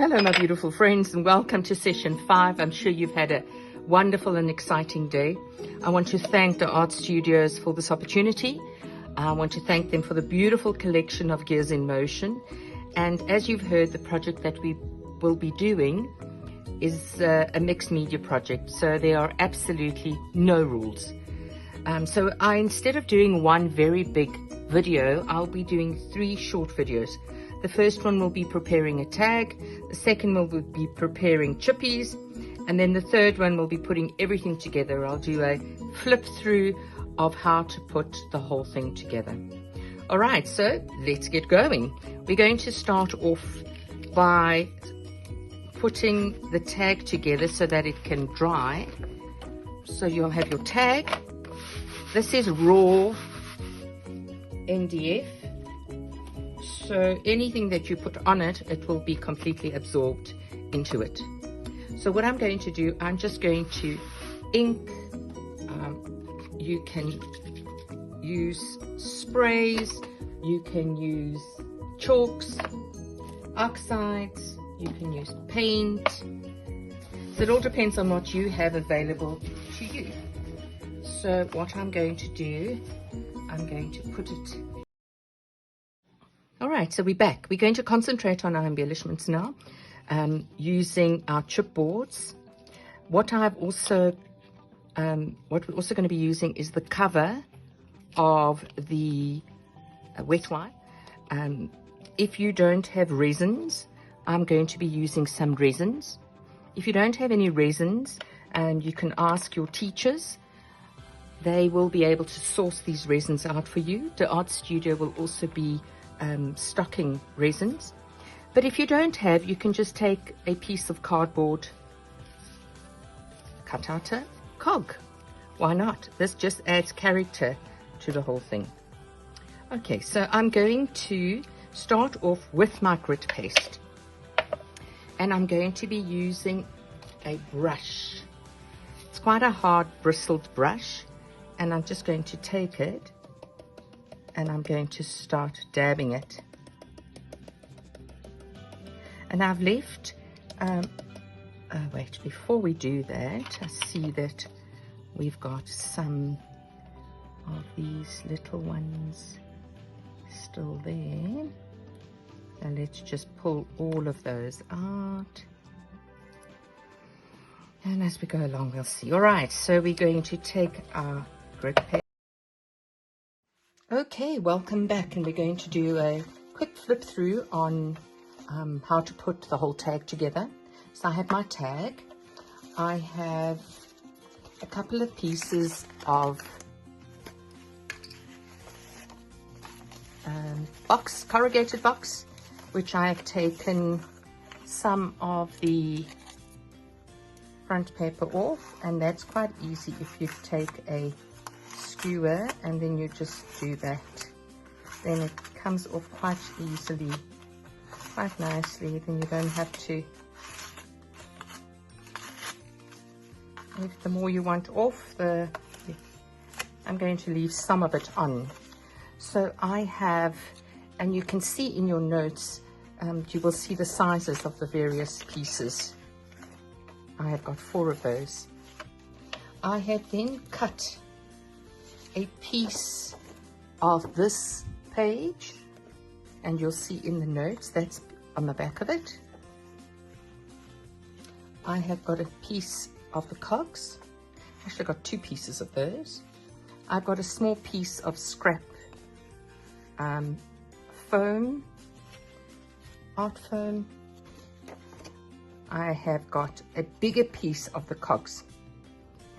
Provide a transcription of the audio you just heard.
Hello, my beautiful friends, and welcome to session 5. I'm sure you've had a wonderful and exciting day. I want to thank the art studios for this opportunity. I want to thank them for the beautiful collection of Gears in Motion. And as you've heard, the project that we will be doing is a mixed media project. So there are absolutely no rules. So instead of doing one very big video, I'll be doing 3 short videos. The first one will be preparing a tag, the second one will be preparing chippies, and then the third one will be putting everything together. I'll do a flip through of how to put the whole thing together. All right, so let's get going. We're going to start off by putting the tag together so that it can dry. So you'll have your tag. This is raw MDF. So anything that you put on it, it will be completely absorbed into it. So what I'm going to do, I'm just going to ink. You can use sprays, you can use chalks, oxides, you can use paint. So it all depends on what you have available to you. So what I'm going to do, I'm going to put it. All right, so we're back. We're going to concentrate on our embellishments now, using our chipboards. What we're also going to be using is the cover of the wet wipe. If you don't have resins, I'm going to be using some resins. If you don't have any resins, you can ask your teachers. They will be able to source these resins out for you. The art studio will also be stocking resins. But if you don't have, you can just take a piece of cardboard, cut out a cog. Why not? This just adds character to the whole thing. Okay, so I'm going to start off with my grit paste, and I'm going to be using a brush. It's quite a hard bristled brush, and I'm just going to take it and I'm going to start dabbing it. And I've left, wait, before we do that, I see that we've got some of these little ones still there. So let's just pull all of those out. And as we go along, we'll see. All right, so we're going to take our grit paste. Okay, welcome back, and we're going to do a quick flip through on how to put the whole tag together. So I have my tag. I have a couple of pieces of corrugated box, which I have taken some of the front paper off, and that's quite easy if you take a skewer and then you just do that. Then it comes off quite easily, quite nicely. Then you don't have to, the more you want off, I'm going to leave some of it on. So I have, and you can see in your notes, you will see the sizes of the various pieces. I have got 4 of those. I have then cut a piece of this page, and you'll see in the notes, that's on the back of it. I have got a piece of the cogs. Actually, I got 2 pieces of those. I've got a small piece of scrap foam, art foam. I have got a bigger piece of the cogs.